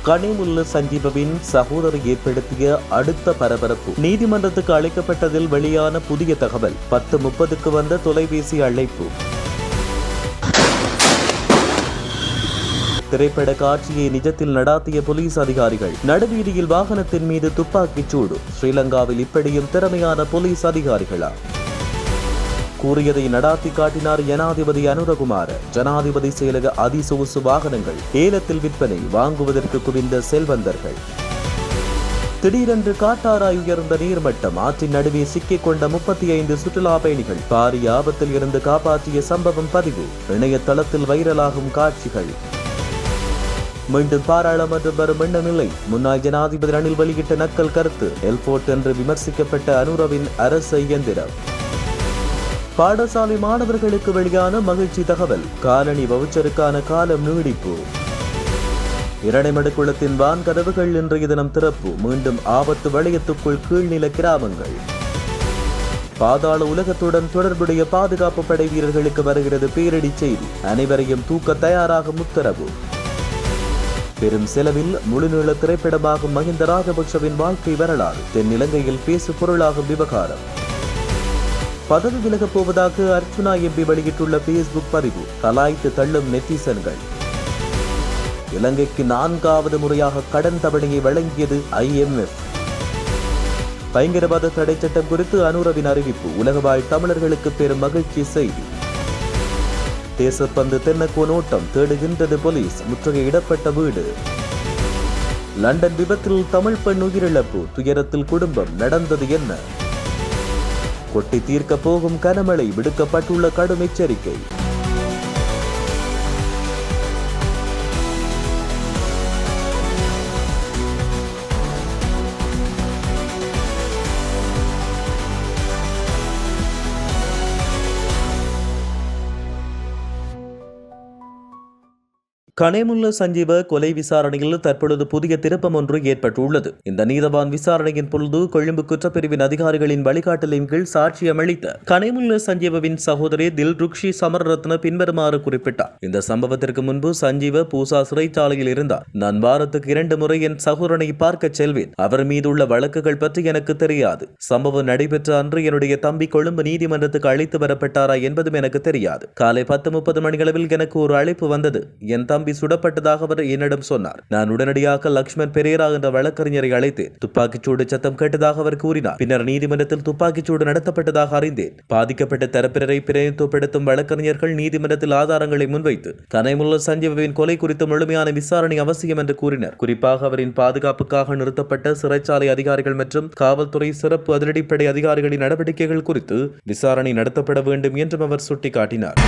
கனிமுல்ல சஞ்சீவவின் சகோதரி ஏற்படுத்திய அடுத்த பரபரப்பு. நீதிமன்றத்துக்கு அழைக்கப்பட்டதில் வெளியான புதிய தகவல். 10:30க்கு வந்த தொலைபேசி அழைப்பு. திரைப்பட காட்சியை நிஜத்தில் நடாத்திய போலீஸ் அதிகாரிகள். நடுவீதியில் வாகனத்தின் மீது துப்பாக்கிச் சூடு. ஸ்ரீலங்காவில் இப்படியும் திறமையான போலீஸ் அதிகாரிகளா? கூறியதை நடாத்தி காட்டினார் ஜனாதிபதி அனுரகுமார. ஜனாதிபதி செயலக அதிசொகுசு வாகனங்கள் ஏலத்தில் விற்பனை. வாங்குவதற்கு குவிந்த செல்வந்தர்கள். திடீரென்று காட்டாராய் உயர்ந்த நீர்மட்டம். ஆற்றின் நடுவே சிக்கிக் கொண்ட 35 சுற்றுலா பயணிகள். பாரிய ஆபத்தில் இருந்து காப்பாற்றிய சம்பவம் பதிவு. இணையதளத்தில் வைரலாகும் காட்சிகள். மீண்டும் பாராளுமன்றம் வரும் எண்ணமில்லை. முன்னாள் ஜனாதிபதி ரணில் வெளியிட்ட நக்கல் கருத்து. எல்போர்ட் என்று விமர்சிக்கப்பட்ட அனுரவின் அரச இயந்திரம். பாடசாலை மாணவர்களுக்கு வெளியான மகிழ்ச்சி தகவல். காலணி வவுச்சருக்கான காலம் நீடிப்பு. இரணைமடு குளத்தின் வான் கதவுகள் இன்றைய தினம் திறப்பு. மீண்டும் ஆபத்து வளையத்துக்குள் கீழ்நில கிராமங்கள். பாதாள உலகத்துடன் தொடர்புடைய பாதுகாப்பு படை வீரர்களுக்கு வருகிறது பேரிடி செய்தி. அனைவரையும் தூக்க தயாராகும் உத்தரவு. பெரும் செலவில் முழுநீள திரைப்படமாகும் மஹிந்த ராஜபக்சவின் வாழ்க்கை வரலாறு. தென்னிலங்கையில் பேசு பொருளாகும் விவகாரம். பதவி விலகப் போவதாக அர்ச்சுனா எம்பி வெளியிட்டுள்ள பேஸ்புக் பதிவு. கலாய்த்து தள்ளும் நெட்டிசன்கள். இலங்கைக்கு 4வது முறையாக கடன் தவணையை வழங்கியது IMF. பயங்கரவாத தடை சட்டம் குறித்து அனுரவின் அறிவிப்பு. உலகவாழ் தமிழர்களுக்கு பெரும் மகிழ்ச்சி செய்தி. தேசப்பந்து தென்னக்கோ நோட்டம் தேடுகின்றது போலீஸ். முற்றுகையிடப்பட்ட வீடு. லண்டன் விபத்தில் தமிழ் பெண் உயிரிழப்பு. துயரத்தில் குடும்பம். நடந்தது என்ன? கொட்டி தீர்க்க போகும் கனமழை. விடுக்கப்பட்டுள்ள கடும் எச்சரிக்கை. கனிமுல்ல சஞ்சீவ கொலை விசாரணையில் தற்பொழுது புதிய திருப்பம் ஒன்று ஏற்பட்டுள்ளது. இந்த நீதவான் விசாரணையின் பொழுது கொழும்பு குற்றப்பிரிவின் அதிகாரிகளின் வழிகாட்டலின் கீழ் சாட்சியமளித்த கனிமுல்ல சஞ்சீவவின் சகோதரி தில்ருக்ஷி சமரரத்ன பின்வருமாறு குறிப்பிட்டார். இந்த சம்பவத்திற்கு முன்பு சஞ்சீவ பூசா சிறைச்சாலையில் இருந்தார். நான் வாரத்துக்கு 2 முறை என் சகோதரனை பார்க்க செல்வேன். அவர் மீதுள்ள வழக்குகள் பற்றி எனக்கு தெரியாது. சம்பவம் நடைபெற்ற அன்று என்னுடைய தம்பி கொழும்பு நீதிமன்றத்துக்கு அழைத்து வரப்பட்டாரா என்பதும் எனக்கு தெரியாது. காலை 10:30 மணியளவில் எனக்கு ஒரு அழைப்பு வந்தது. என் தம்பி சுடப்பட்டதாக அவர் என்னிடம் சொன்னார். நான் உடனடியாக லக்ஷ்மண் பெரேரா என்ற வழக்கறிஞரை அழைத்தேன். துப்பாக்கிச்சூடு சத்தம் கேட்டதாக அவர் கூறினார். பின்னர் நீதிமன்றத்தில் துப்பாக்கிச்சூடு நடத்தப்பட்டதாக அறிந்தேன். பாதிக்கப்பட்ட தரப்பினரை பிரதிநிதித்துவப்படுத்தும் வழக்கறிஞர்கள் நீதிமன்றத்தில் ஆதாரங்களை முன்வைத்து கனிமுல்ல சஞ்சீவவின் கொலை குறித்த முழுமையான விசாரணை அவசியம் என்று கூறினர். குறிப்பாக அவரின் பாதுகாப்புக்காக நிறுத்தப்பட்ட சிறைச்சாலை அதிகாரிகள் மற்றும் காவல்துறை சிறப்பு அதிரடிப்படை அதிகாரிகளின் நடவடிக்கைகள் குறித்து விசாரணை நடத்தப்பட வேண்டும் என்றும் அவர் சுட்டிக்காட்டினார்.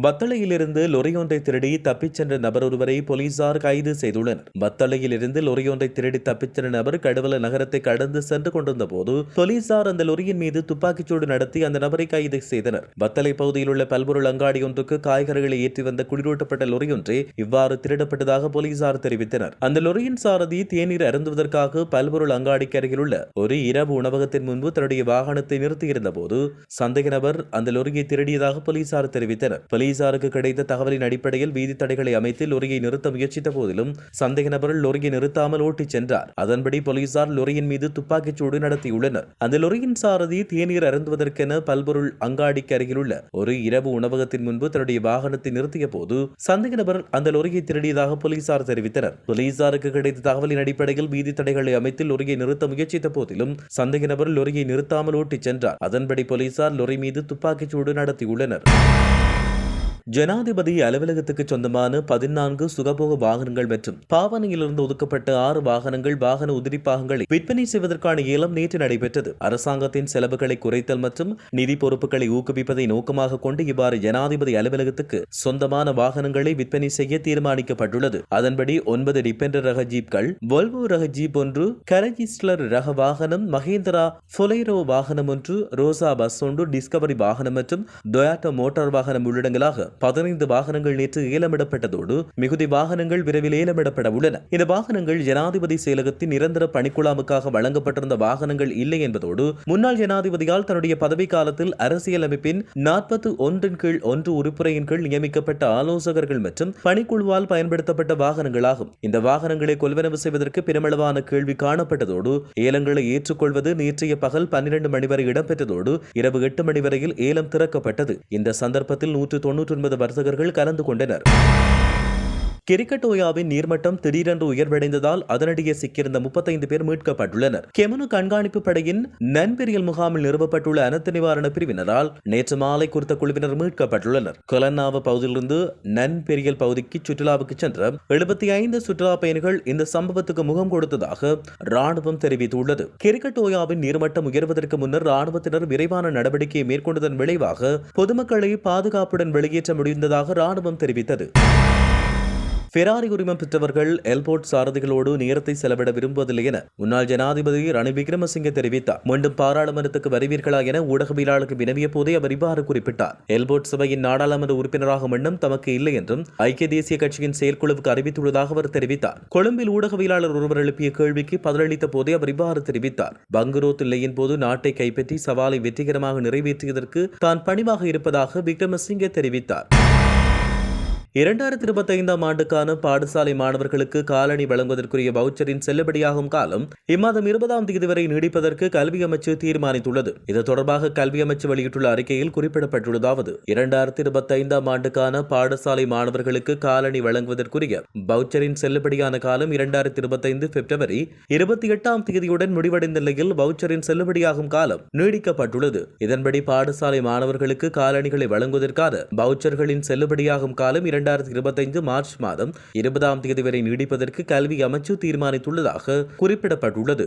பத்தளையிலிருந்து லொரியொன்றை திருடி தப்பிச் சென்ற நபர் ஒருவரை போலீசார் கைது செய்துள்ளனர். பத்தளையிலிருந்து லொரியொன்றை திருடி தப்பிச் சென்ற நபர் கடுவல நகரத்தை கடந்து சென்று கொண்டிருந்த போது போலீசார் அந்த லொரியின் மீது துப்பாக்கிச்சூடு நடத்தி அந்த நபரை கைது செய்தனர். பத்தளை பகுதியில் உள்ள பல்பொருள் அங்காடி ஒன்றுக்கு காய்கறிகளை ஏற்றி வந்த குளிரூட்டப்பட்ட லொரியொன்றே இவ்வாறு திருடப்பட்டதாக போலீசார் தெரிவித்தனர். அந்த லொரியின் சாரதி தேநீர் அருந்துவதற்காக பல்பொருள் அங்காடிக்கு அருகில் உள்ள ஒரு இரவு உணவகத்தின் முன்பு தன்னுடைய வாகனத்தை நிறுத்தியிருந்த போது சந்தேக நபர் அந்த லொரியை திருடியதாக போலீசார் தெரிவித்தனர். போலீசாருக்கு கிடைத்த தகவலின் அடிப்படையில் வீதி தடைகளை அமைத்து லொரியை நிறுத்த முயற்சித்த போதிலும் சந்தேக நபர் லொரியை நிறுத்தாமல் ஓட்டிச் சென்றார். அதன்படி போலீசார் லொரியின் மீது துப்பாக்கிச்சூடு நடத்தியுள்ளனர். அந்த லொரியின் சாரதி தேநீர் அருந்துவதற்கென பல்பொருள் அங்காடிக்கு அருகில் உள்ள ஒரு இரவு உணவகத்தின் முன்பு தன்னுடைய வாகனத்தை நிறுத்திய போது சந்தேக நபர் அந்த லொரியை திருடியதாக போலீசார் தெரிவித்தனர். போலீசாருக்கு கிடைத்த தகவலின் அடிப்படையில் வீதி தடைகளை அமைத்து லொரியை நிறுத்த முயற்சித்த போதிலும் சந்தேக நபர் லொரியை நிறுத்தாமல் ஓட்டிச் சென்றார். அதன்படி போலீசார் லொரி மீது துப்பாக்கிச்சூடு நடத்தியுள்ளனர். ஜனாதிபதி அலுவலகத்துக்கு சொந்தமான 14 சுகபோக வாகனங்கள் மற்றும் பாவனையிலிருந்து ஒதுக்கப்பட்ட 6 வாகனங்கள் வாகன உதிரிப்பாகங்களை விற்பனை செய்வதற்கான ஏலம் நேற்று நடைபெற்றது. அரசாங்கத்தின் செலவுகளை குறைத்தல் மற்றும் நிதி பொறுப்புகளை ஊக்குவிப்பதை நோக்கமாக கொண்டு இவ்வாறு ஜனாதிபதி அலுவலகத்துக்கு சொந்தமான வாகனங்களை விற்பனை செய்ய தீர்மானிக்கப்பட்டுள்ளது. அதன்படி 9 டிபெண்டர் ரக ஜீப்கள், வோல்வோ ரக ஜீப் ஒன்று, கரஜிஸ்லர் ரக வாகனம், மகேந்திரா பொலேரோ வாகனம் ஒன்று, ரோசா பஸ் ஒன்று, டிஸ்கவரி வாகனம் மற்றும் டொயாட்டோ மோட்டார் வாகனம் உள்ளடங்கலாக 15 வாகனங்கள் நேற்று ஏலமிடப்பட்டதோடு மிகுதி வாகனங்கள் விரைவில் ஏலமிடப்பட உள்ளன. இந்த வாகனங்கள் ஜனாதிபதி செயலகத்தின் நிரந்தர பணிக்குழாமுக்காக வழங்கப்பட்டிருந்த வாகனங்கள் இல்லை என்பதோடு முன்னாள் ஜனாதிபதியால் தன்னுடைய பதவி காலத்தில் அரசியலமைப்பின் 41 உறுப்புரையின் கீழ் நியமிக்கப்பட்ட ஆலோசகர்கள் மற்றும் பணிக்குழுவால் பயன்படுத்தப்பட்ட வாகனங்களாகும். இந்த வாகனங்களை கொள்வனவு செய்வதற்கு பெருமளவான கேள்வி காணப்பட்டதோடு ஏலங்களை ஏற்றுக்கொள்வது நேற்றைய பகல் 12 மணி வரை இடம்பெற்றதோடு இரவு 8 மணி வரையில் ஏலம் திறக்கப்பட்டது. இந்த சந்தர்ப்பத்தில் 199 வர்த்தகர்கள் கலந்து கொண்டனர். கிரிக்கட்டோயாவின் நீர்மட்டம் திடீரென்று உயர்வடைந்ததால் அதனிடையே சிக்கியிருந்த 35 பேர் மீட்கப்பட்டுள்ளனர். கெமனு கண்காணிப்பு படையின் நன்பெரியல் முகாமில் நிறுவப்பட்டுள்ள அனர்த்த நிவாரண பிரிவினரால் நேற்று மாலை குறித்த குழுவினர் மீட்கப்பட்டுள்ளனர். கொலன்னாவ பகுதியிலிருந்து நன்பெரியல் பகுதிக்கு சுற்றுலாவுக்கு சென்ற 75 சுற்றுலா பயணிகள் இந்த சம்பவத்துக்கு முகம் கொடுத்ததாக ராணுவம் தெரிவித்துள்ளது. கிரிக்கட்டோயாவின் நீர்மட்டம் உயர்வதற்கு முன்னர் ராணுவத்தினர் விரைவான நடவடிக்கையை மேற்கொண்டதன் விளைவாக பொதுமக்களை பாதுகாப்புடன் வெளியேற்ற முடிந்ததாக ராணுவம் தெரிவித்தது. ஃபெராரி உரிமம் பெற்றவர்கள் எல்போர்ட் சாரதிகளோடு நேரத்தை செலவிட விரும்புவதில்லை என முன்னாள் ஜனாதிபதி ரணில் விக்ரமசிங்கே தெரிவித்தார். மீண்டும் பாராளுமன்றத்துக்கு வருவீர்களா என ஊடகவியலாளருக்கு வினவிய போதே அவர் இவ்வாறு குறிப்பிட்டார். எல்போர்ட் சபையின் நாடாளுமன்ற உறுப்பினராகும் எண்ணம் தமக்கு இல்லை என்றும் ஐக்கிய தேசிய கட்சியின் செயற்குழுவுக்கு அறிவித்துள்ளதாக அவர் தெரிவித்தார். கொழும்பில் ஊடகவியலாளர் ஒருவர் எழுப்பிய கேள்விக்கு பதிலளித்த போதே அவர் இவ்வாறு தெரிவித்தார். பங்குரோத் இல்லையின் போது நாட்டை கைப்பற்றி சவாலை வெற்றிகரமாக நிறைவேற்றியதற்கு தான் பணிவாக இருப்பதாக விக்ரமசிங்கே தெரிவித்தார். 2025 ஆண்டுக்கான பாடசாலை மாணவர்களுக்கு காலணி வழங்குவதற்குரிய வவுச்சரின் செல்லுபடியாகும் காலம் இம்மாதம் 20ஆம் தேதி வரை நீடிப்பதற்கு கல்வி அமைச்சு தீர்மானித்துள்ளது. இது தொடர்பாக கல்வி அமைச்சு வெளியிட்டுள்ள அறிக்கையில் குறிப்பிடப்பட்டுள்ளதாவது 2025 ஆண்டுக்கான பாடசாலை மாணவர்களுக்கு காலணி வழங்குவதற்குரிய வவுச்சரின் செல்லுபடியான காலம் 2025 பிப்ரவரி 28ஆம் தேதியுடன் முடிவடைந்த நிலையில் வவுச்சரின் செல்லுபடியாகும் காலம் நீடிக்கப்பட்டுள்ளது. இதன்படி பாடசாலை மாணவர்களுக்கு காலணிகளை வழங்குவதற்கான வவுச்சர்களின் செல்லுபடியாகும் காலம் 2025 மார்ச் மாதம் 20ஆம் தேதி வரை நீடிப்பதற்கு கல்வி அமைச்சு தீர்மானித்துள்ளதாக குறிப்பிடப்பட்டுள்ளது.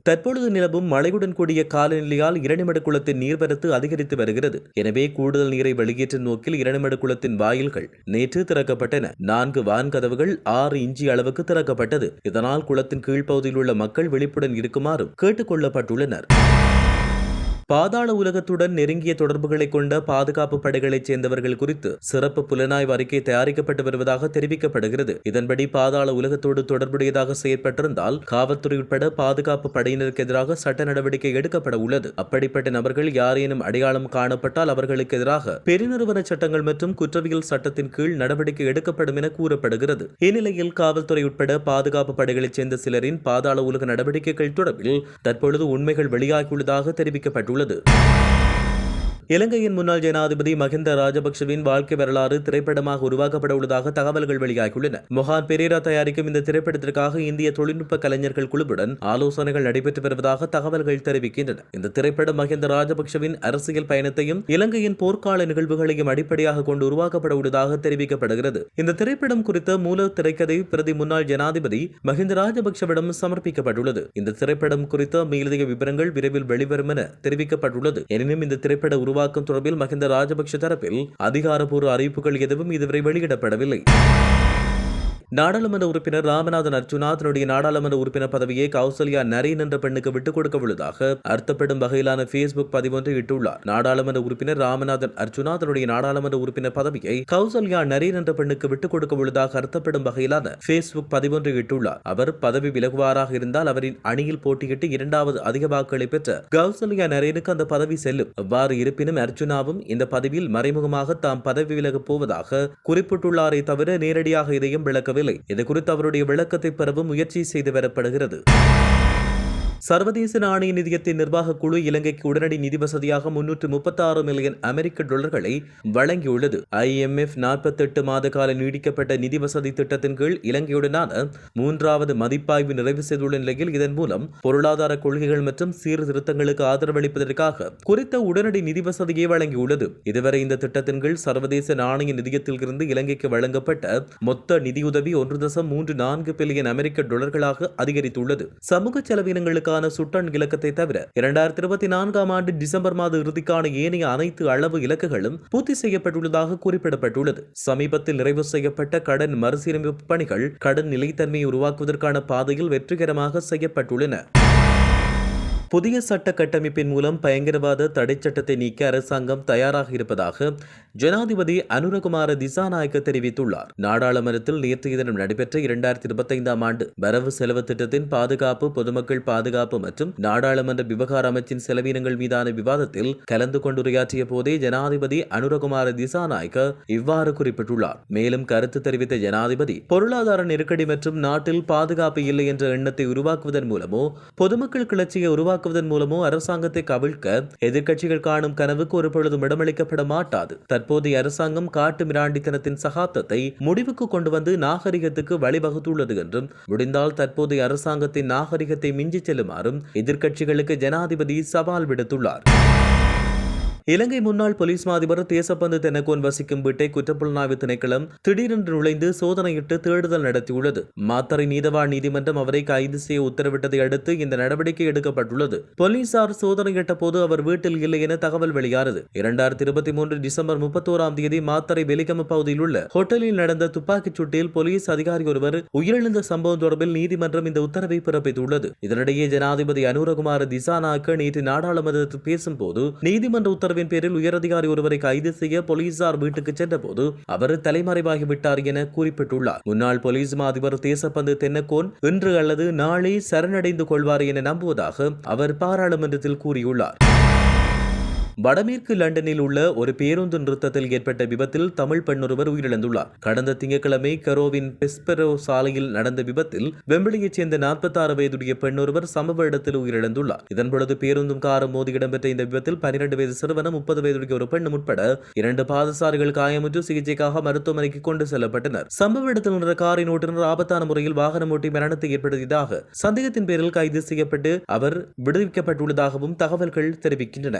தற்பொழுது நிலவும் மழையுடன் கூடிய காலநிலையால் இரணிமடு குளத்தின் நீர்வரத்து அதிகரித்து வருகிறது. எனவே கூடுதல் நீரை வெளியேற்றும் நோக்கில் இரணிமடு குளத்தின் வாயில்கள் நேற்று திறக்கப்பட்டன. 4 வான்கதவுகள் 6 இன்ச்சி அளவுக்கு திறக்கப்பட்டது. இதனால் குளத்தின் கீழ்ப்பகுதியில் உள்ள மக்கள் விழிப்புடன் இருக்குமாறும் கேட்டுக் கொள்ளப்பட்டுள்ளனர். பாதாள உலகத்துடன் நெருங்கிய தொடர்புகளை கொண்ட பாதுகாப்பு படைகளைச் சேர்ந்தவர்கள் குறித்து சிறப்பு புலனாய்வு அறிக்கை தயாரிக்கப்பட்டு வருவதாக தெரிவிக்கப்படுகிறது. இதன்படி பாதாள உலகத்தோடு தொடர்புடையதாக செயற்பட்டிருந்தால் காவல்துறை உட்பட பாதுகாப்பு படையினருக்கு எதிராக சட்ட நடவடிக்கை எடுக்கப்பட உள்ளது. அப்படிப்பட்ட நபர்கள் யாரேனும் அடையாளம் காணப்பட்டால் அவர்களுக்கு எதிராக பெருநிறுவன சட்டங்கள் மற்றும் குற்றவியல் சட்டத்தின் கீழ் நடவடிக்கை எடுக்கப்படும் என கூறப்படுகிறது. இந்நிலையில் காவல்துறை உட்பட பாதுகாப்பு படைகளைச் சேர்ந்த சிலரின் பாதாள உலக நடவடிக்கைகள் தொடர்பில் தற்பொழுது உண்மைகள் வெளியாகியுள்ளதாக தெரிவிக்கப்பட்டுள்ளது. இலங்கையின் முன்னாள் ஜனாதிபதி மஹிந்த ராஜபக்சவின் வாழ்க்கை வரலாறு திரைப்படமாக உருவாக்கப்பட உள்ளதாக தகவல்கள் வெளியாகியுள்ளன. மொஹான் பெரேரா தயாரிக்கும் இந்த திரைப்படத்திற்காக இந்திய தொழில்நுட்ப கலைஞர்கள் குழுவுடன் ஆலோசனைகள் நடைபெற்று வருவதாக தகவல்கள் தெரிவிக்கின்றன. இந்த திரைப்படம் மஹிந்த ராஜபக்சவின் அரசியல் பயணத்தையும் இலங்கையின் போர்க்கால நிகழ்வுகளையும் அடிப்படையாக கொண்டு உருவாக்கப்பட உள்ளதாக தெரிவிக்கப்படுகிறது. இந்த திரைப்படம் குறித்த மூல திரைக்கதை பிரதி முன்னாள் ஜனாதிபதி மஹிந்த ராஜபக்சவிடம் சமர்ப்பிக்கப்பட்டுள்ளது. இந்த திரைப்படம் குறித்த மேலதிக விவரங்கள் விரைவில் வெளிவரும் என தெரிவிக்கப்பட்டுள்ளது. எனினும் இந்த திரைப்பட உருவாக்கம் தொடர்பில் மஹிந்த ராஜபக்ஷ தரப்பில் அதிகாரப்பூர்வ அறிவிப்புகள் எதுவும் இதுவரை வெளியிடப்படவில்லை. நாடாளுமன்ற உறுப்பினர் ராமநாதன் அர்ச்சுனா தன்னுடைய நாடாளுமன்ற உறுப்பினர் பதவியை கௌசல்யா நரேன் என்ற பெண்ணுக்கு விட்டுக் கொடுக்க உள்ளதாக அர்த்தப்படும் வகையிலான பேஸ்புக் பதிவொன்றை இட்டுள்ளார். நாடாளுமன்ற உறுப்பினர் ராமநாதன் அர்ச்சுனா தன்னுடைய நாடாளுமன்ற உறுப்பினர் பதவியை கௌசல்யா நரேன் என்ற பெண்ணுக்கு விட்டுக் கொடுக்க உள்ளதாக அர்த்தப்படும் வகையிலான பேஸ்புக் பதிவொன்றை இட்டுள்ளார். அவர் பதவி விலகுவாராக இருந்தால் அவரின் அணியில் போட்டியிட்டு 2வது அதிக வாக்குகளை பெற்ற கௌசல்யா நரேனுக்கு அந்த பதவி செல்லும். அவ்வாறு இருப்பினும் அர்ச்சுனாவும் இந்த பதவியில் மறைமுகமாக தாம் பதவி விலகப் போவதாக குறிப்பிட்டுள்ளாரே தவிர நேரடியாக இதையும் விளக்கவில்லை. இது குறித்து அவருடைய விளக்கத்தை பெறவும் முயற்சி செய்து வரப்படுகிறது. சர்வதேச நாணய நிதியத்தின் நிர்வாக குழு இலங்கைக்கு உடனடி நிதி வசதியாக 336 மில்லியன் அமெரிக்க டாலர்களை வழங்கியுள்ளது. IMF 48 மாத கால நீடிக்கப்பட்ட நிதி வசதி திட்டத்தின் கீழ் இலங்கையுடனான 3வது மதிப்பாய்வு நிறைவு செய்துள்ள நிலையில் இதன் மூலம் பொருளாதார கொள்கைகள் மற்றும் சீர்திருத்தங்களுக்கு ஆதரவளிப்பதற்காக குறித்த உடனடி நிதி வசதியை வழங்கியுள்ளது. இதுவரை இந்த திட்டத்தின் கீழ் சர்வதேச நாணய நிதியத்தில் இருந்து இலங்கைக்கு வழங்கப்பட்ட மொத்த நிதியுதவி 1.34 பில்லியன் அமெரிக்க டாலர்களாக அதிகரித்துள்ளது. சமூக செலவினங்களுக்கு சுட்டன் இலக்கத்தை தவிர 2024ஆம் ஆண்டு டிசம்பர் மாத இறுதிக்கான ஏனைய அனைத்து அளவு இலக்குகளும் பூர்த்தி செய்யப்பட்டுள்ளதாக குறிப்பிடப்பட்டுள்ளது. சமீபத்தில் நிறைவு செய்யப்பட்ட கடன் மறுசீரமைப்பு பணிகள் கடன் நிலைத்தன்மையை உருவாக்குவதற்கான பாதையில் வெற்றிகரமாக செய்யப்பட்டுள்ளன. புதிய சட்ட கட்டமைப்பின் மூலம் பயங்கரவாத தடை சட்டத்தை நீக்க அரசாங்கம் தயாராக இருப்பதாக ஜனாதிபதி அனுரகுமார திசாநாயக்க தெரிவித்துள்ளார். நாடாளுமன்றத்தில் நேற்றைய தினம் நடைபெற்ற 2025 ஆண்டு வரவு செலவு திட்டத்தின் பாதுகாப்பு, பொதுமக்கள் பாதுகாப்பு மற்றும் நாடாளுமன்ற விவகார அமைச்சின் செலவினங்கள் மீதான விவாதத்தில் கலந்து கொண்டுரையாற்றிய போதே ஜனாதிபதி அனுரகுமார திசாநாயக்க இவ்வாறு குறிப்பிட்டுள்ளார். மேலும் கருத்து தெரிவித்த ஜனாதிபதி, பொருளாதார நெருக்கடி மற்றும் நாட்டில் பாதுகாப்பு இல்லை என்ற எண்ணத்தை உருவாக்குவதன் மூலமோ பொதுமக்கள் கிளர்ச்சியை உருவாக்குவதன் மூலமோ அரசாங்கத்தை கவிழ்க்க எதிர்க்கட்சிகள் காணும் கனவுக்கு ஒரு பொழுதும் இடமளிக்கப்பட மாட்டாது. தற்போதைய அரசாங்கம் காட்டு மிராண்டித்தனத்தின் சகாப்தத்தை முடிவுக்கு கொண்டு வந்து நாகரிகத்துக்கு வழிவகுத்துள்ளது என்றும், முடிந்தால் தற்போதைய அரசாங்கத்தின் நாகரிகத்தை மிஞ்சிச் செல்லுமாறும் எதிர்க்கட்சிகளுக்கு ஜனாதிபதி சவால் விடுத்துள்ளார். இலங்கை முன்னாள் போலீஸ் மாதிபர் தேசப்பந்து தென்னக்கோன் வசிக்கும் வீட்டை குற்றப்புலனாய்வு திணைக்களம் திடீரென்று நுழைந்து சோதனையிட்டு தேடுதல் நடத்தியுள்ளது. மாத்தறை நீதவான் நீதிமன்றம் அவரை கைது செய்ய உத்தரவிட்டதை அடுத்து இந்த நடவடிக்கை எடுக்கப்பட்டுள்ளது. போலீசார் சோதனையிட்ட போது அவர் வீட்டில் இல்லை என தகவல் வெளியானது. 2023 டிசம்பர் 31 மாத்தறை வெலிகம பகுதியில் உள்ள ஹோட்டலில் நடந்த துப்பாக்கிச் சூட்டில் போலீஸ் அதிகாரி ஒருவர் உயிரிழந்த சம்பவம் தொடர்பில் நீதிமன்றம் இந்த உத்தரவை பிறப்பித்துள்ளது. இதனிடையே ஜனாதிபதி அனுரகுமார திசாநாயக்க நேற்று நாடாளுமன்றத்தில் பேசும்போது நீதிமன்ற உத்தரவு பேரில் உயரதிகாரி ஒருவரை கைது செய்ய போலீசார் வீட்டுக்கு சென்ற போது அவர் தலைமறைவாகிவிட்டார் என குறிப்பிட்டுள்ளார். முன்னாள் போலீஸ் மாதிபர் தேசப்பந்து தென்னக்கோன் இன்று அல்லது நாளை சரணடைந்து கொள்வார் என நம்புவதாக அவர் பாராளுமன்றத்தில் கூறியுள்ளார். வடமேற்கு லண்டனில் உள்ள ஒரு பேருந்து நிறுத்தத்தில் ஏற்பட்ட விபத்தில் தமிழ் பெண்ணொருவர் உயிரிழந்துள்ளார். கடந்த திங்கட்கிழமை கரோவின் பெஸ்பெரோ சாலையில் நடந்த விபத்தில் வெம்பிளியைச் சேர்ந்த 46 வயதுடைய பெண்ணொருவர் சம்பவ இடத்தில் உயிரிழந்துள்ளார். இதன்பொழுது பேருந்தும் காரும் மோதி இடம்பெற்ற இந்த விபத்தில் 12 வயது சிறுவனும் 30 வயதுடைய ஒரு பெண்ணும் உட்பட 2 பாதசாரிகள் காயமுற்று சிகிச்சைக்காக மருத்துவமனைக்கு கொண்டு செல்லப்பட்டனர். சம்பவ இடத்தில் நின்ற காரின் ஓட்டுநர் ஆபத்தான முறையில் வாகனம் ஓட்டி மரணத்தை ஏற்படுத்தியதாக சந்தேகத்தின் பேரில் கைது செய்யப்பட்டு அவர் விடுவிக்கப்பட்டுள்ளதாகவும் தகவல்கள் தெரிவிக்கின்றன.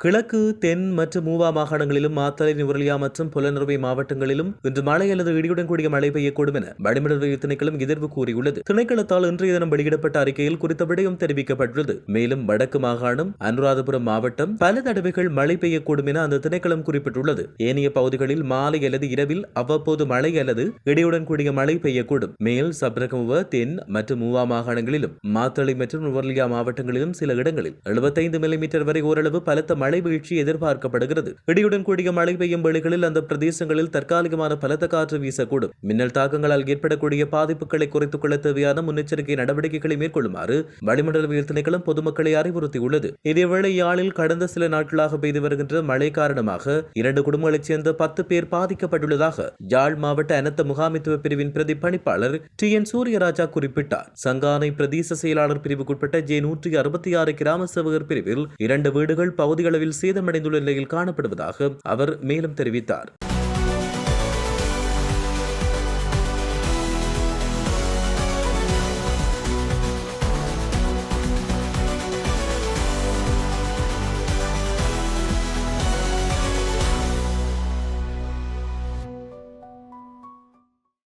கிழக்கு, தென் மற்றும் மூவா மாகாணங்களிலும் மாத்தறை, நுவரெலியா மற்றும் புலனறுவை மாவட்டங்களிலும் இன்று மழை அல்லது இடியுடன் கூடிய மழை பெய்யக்கூடும் என வளிமண்டல திணைக்களம் எதிர்வு கூறியுள்ளது. திணைக்களத்தால் இன்றைய தினம் வெளியிடப்பட்ட அறிக்கையில் குறித்த விடயம் தெரிவிக்கப்பட்டுள்ளது. மேலும் வடக்கு மாகாணம், அனுராதபுரம் மாவட்டம் பல தடவைகள் மழை பெய்யக்கூடும் என அந்த திணைக்களம் குறிப்பிட்டுள்ளது. ஏனைய பகுதிகளில் மாலை அல்லது இரவில் அவ்வப்போது மழை அல்லது இடியுடன் கூடிய மழை பெய்யக்கூடும். மேல் சப்ரகமுவ, தென் மற்றும் மூவா மாகாணங்களிலும் மாத்தளை மற்றும் நுவரெலியா மாவட்டங்களிலும் சில இடங்களில் 75 மில்லிமீட்டர் வரை ஓரளவு பலத்த மழை வீழ்ச்சி எதிர்பார்க்கப்படுகிறது. இடியுடன் கூடிய மழை பெய்யும் வேளைகளில் அந்த பிரதேசங்களில் தற்காலிகமான பலத்த காற்று வீசக்கூடும். மின்னல் தாக்கங்களால் ஏற்படக்கூடிய பாதிப்புகளை குறைத்துக் கொள்ள தேவையான முன்னெச்சரிக்கை நடவடிக்கைகளை மேற்கொள்ளுமாறு வளிமண்டலவியல் திணைக்களம் பொதுமக்களை அறிவுறுத்தியுள்ளது. இதேவேளை யாழில் கடந்த சில நாட்களாக பெய்து வருகின்ற மழை காரணமாக 2 குடும்பங்களைச் சேர்ந்த 10 பேர் பாதிக்கப்பட்டுள்ளதாக யாழ் மாவட்ட அனர்த்த முகாமைத்துவ பிரிவின் பிரதி பணிப்பாளர் TN சூரியராஜா குறிப்பிட்டார். சங்கானை பிரதேச செயலாளர் பிரிவுக்குட்பட்ட J166 கிராம சேவகர் பிரிவில் 2 வீடுகள் பகுதிகளவில் சேதமடைந்துள்ள நிலையில் காணப்படுவதாக அவர் மேலும் தெரிவித்தார்.